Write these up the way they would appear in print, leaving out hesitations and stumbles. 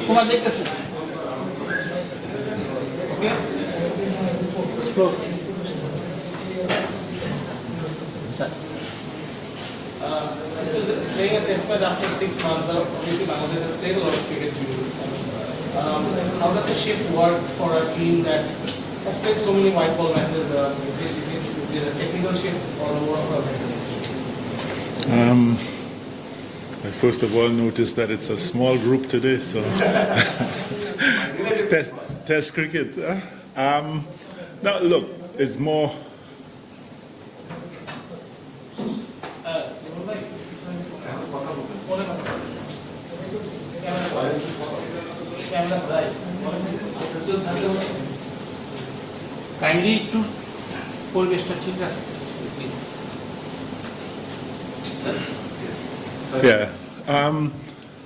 Kumar দেখতেছে okay slow sir playing a test match after 6 months, but obviously Bangladesh has played a lot of cricket during this time. How does the shift work for a team that has played so many white ball matches? Is it a technical shift or more of a mental shift? I first of all noticed that it's a small group today, so it's test cricket. Now look, it's more. Kindly to পরিবেশটা ঠিক রাখুন Yeah,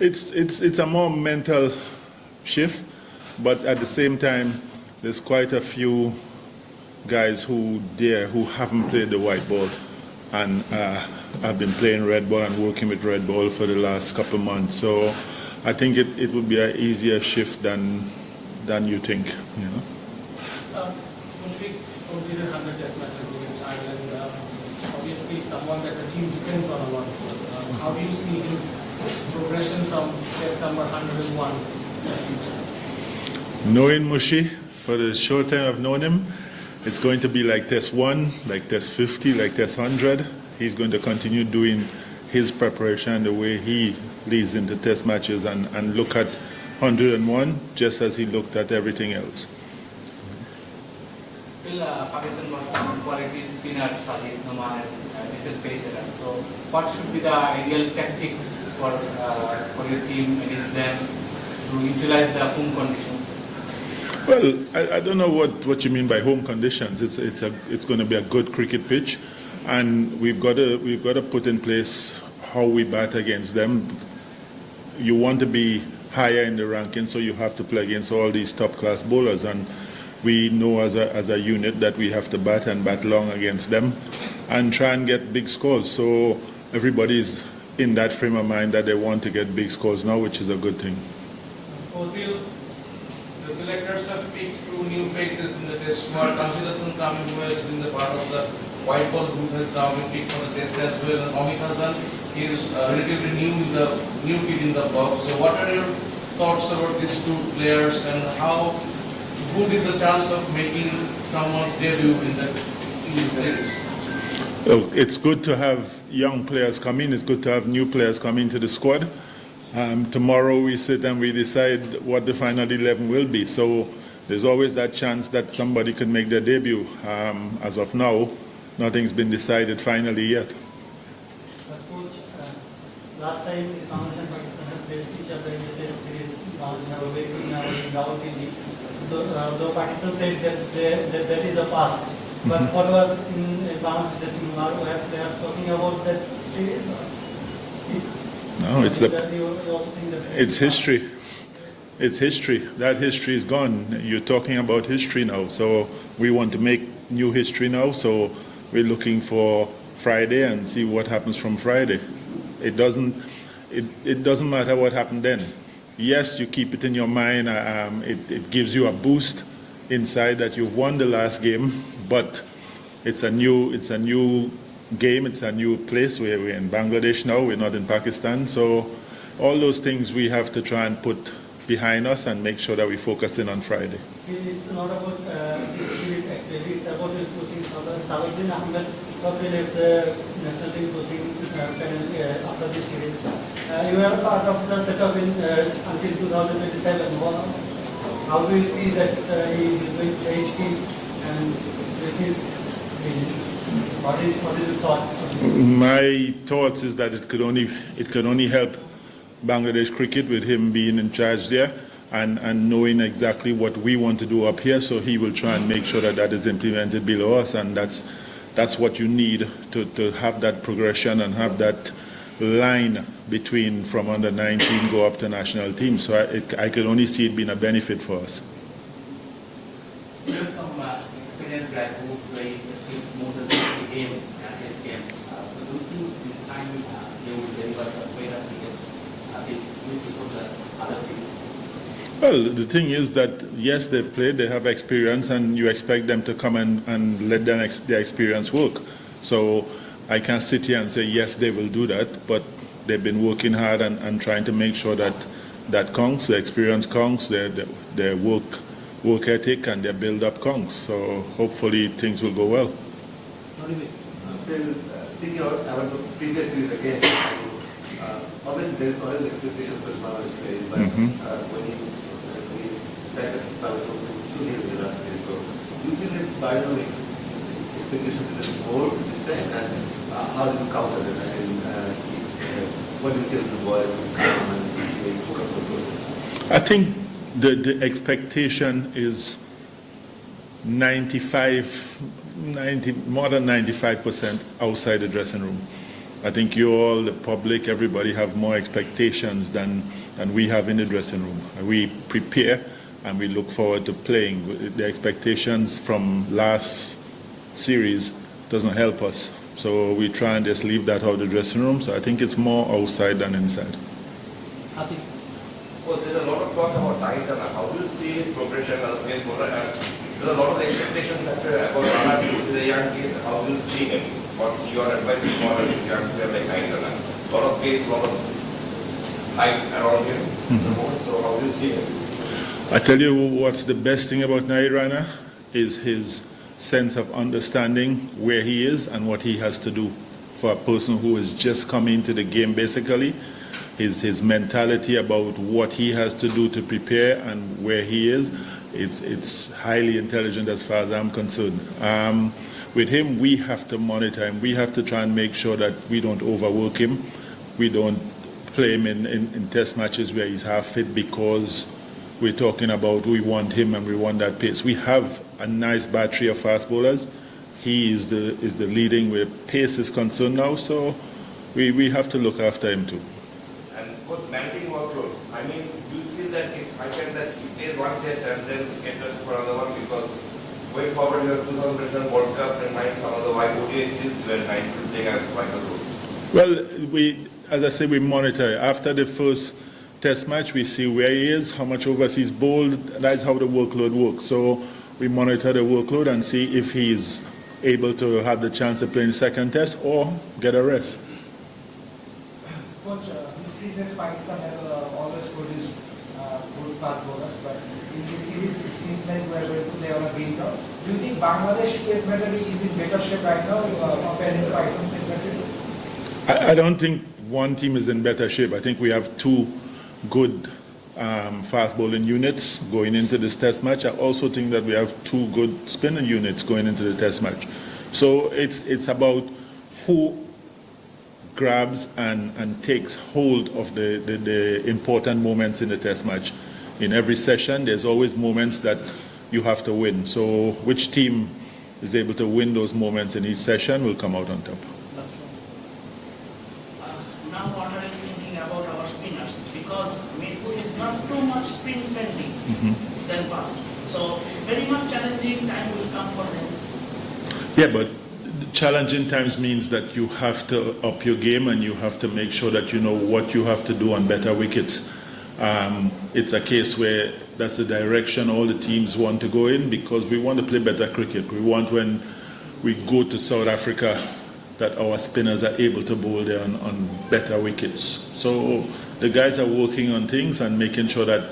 it's a more mental shift, but at the same time, there's quite a few guys who haven't played the white ball, and I've been playing red ball and working with red ball for the last couple of months. So I think it would be an easier shift than you think, you know. Mushfiq completed 100 test matches against Ireland. Obviously, someone that the team depends on a lot as well. How do you see his progression from test number 101 in the future? Knowing Mushi, for the short time I've known him, it's going to be like test 1, like test 50, like test 100. He's going to continue doing his preparation the way he leads into test matches and look at 101 just as he looked at everything else. Pakistan was some quality spinner, Shahid Noman, and decent pacer. So, what should be the ideal tactics for your team against them to utilize the home condition? Well, I don't know what you mean by home conditions. It's going to be a good cricket pitch, and we've got to put in place how we bat against them. You want to be higher in the ranking, so you have to play against all these top class bowlers, and we know as a unit that we have to bat long against them and try and get big scores. So everybody's in that frame of mind that they want to get big scores now, which is a good thing. The selectors have picked 2 new faces in the test squad. Kamsil Hassan Kamil, who has been the part of the white ball group, has now been picked for the test as well. And Amit Hassan is relatively new kid in the box. So what are your thoughts about these 2 players, and how good is the chance of making someone's debut in the series? Well, it's good to have young players come in. It's good to have new players come into the squad. Tomorrow we sit and we decide what the final 11 will be. So there's always that chance that somebody could make their debut. As of now, nothing's been decided finally yet. Coach, last time Bangladesh and Pakistan have faced each other in the test series. Bangladesh have away in Rawalpindi. Though Pakistan said that is a past. But what was in Bangladesh dressing room? Are players talking about that series? No, it's history. It's history. That history is gone. You're talking about history now. So we want to make new history now. So we're looking for Friday and see what happens from Friday. It doesn't matter what happened then. Yes, you keep it in your mind. It gives you a boost inside that you've won the last game, but it's a new game. It's a new place. We're in Bangladesh now. We're not in Pakistan. So all those things we have to try and put behind us and make sure that we focus in on Friday. It's not about this spirit actually. It's about his coaching. Salahuddin Ahmed probably left the national team coaching panel after this series. You are part of the setup until 2027. How do you see that he is going to HP and with his what is your thought? My thoughts is that it could only help Bangladesh cricket with him being in charge there and knowing exactly what we want to do up here. So he will try and make sure that is implemented below us, and that's what you need to have that progression and have that line between from under 19 go up to national team. So I could only see it being a benefit for us. You have some experienced guy who played more than 50 games at his game. So do you think this time they will deliver a better cricket before the other series? Well, the thing is that, yes, they've played, they have experience, and you expect them to come and let their experience work. So I can't sit here and say, yes, they will do that, but they've been working hard and trying to make sure that that counts, the experience counts, their work ethic and their build-up counts. So hopefully things will go well. Speaking about the previous series again, obviously there is always expectations of Bangladesh players, but when we back at Bangladesh 2-0 in the last series, so do you feel that Bangladesh expectations is more this time, and how do you counter them? What do you tell the boys to come and focus on the process? I think the expectation is more than 95% outside the dressing room. I think you all, the public, everybody have more expectations than we have in the dressing room. We prepare and we look forward to playing. The expectations from last series doesn't help us. So we try and just leave that out of the dressing room. So I think it's more outside than inside. I think Well, there's a lot of talk about diet and how do you see his progression as a pace bowler? And there's a lot of expectations that about Rana to the young kid. How do you see him? What your advice for a young player like Rana? A lot of pace, a lot of hype around him. So how do you see him? I tell you what's the best thing about Nairana is his sense of understanding where he is and what he has to do. For a person who has just come into the game, basically, his mentality about what he has to do to prepare and where he is, it's highly intelligent as far as I'm concerned. With him, we have to monitor him. We have to try and make sure that we don't overwork him. We don't play him in test matches where he's half fit because we're talking about we want him and we want that pace. We have a nice battery of fast bowlers. He is the leading where pace is concerned now, so we have to look after him too. And both managing workload. I mean, do you feel that it's higher that he plays one test and then get ready for another one? Because going forward, you have 2000% World Cup and might some of the ODI series where nine will take a vital role. Well, as I say, we monitor. After the first test match, we see where he is, how much overseas bowled. That's how the workload works. So we monitor the workload and see if he's able to have the chance to play in the second test or get a rest. Coach, history says Pakistan has always produced good fast bowlers, but in this series it seems like we are going to play on a green top. Do you think Bangladesh pace battery is in better shape right now compared to Pakistan pace battery? I don't think one team is in better shape. I think we have two good fast bowling units going into this test match. I also think that we have two good spinner units going into the test match. So it's about who grabs and takes hold of the important moments in the test match. In every session, there's always moments that you have to win. So which team is able to win those moments in each session will come out on top. that's true. Now what are you thinking about our spinners? Because Mirpur is not too much spin friendly than past. So very much challenging time will come for them. Yeah, but challenging times means that you have to up your game and you have to make sure that you know what you have to do on better wickets. It's a case where that's the direction all the teams want to go in because we want to play better cricket. We want when we go to South Africa that our spinners are able to bowl there on better wickets. So the guys are working on things and making sure that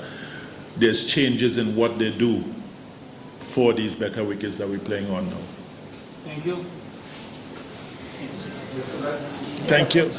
there's changes in what they do for these better wickets that we're playing on now. Thank you. Thank you.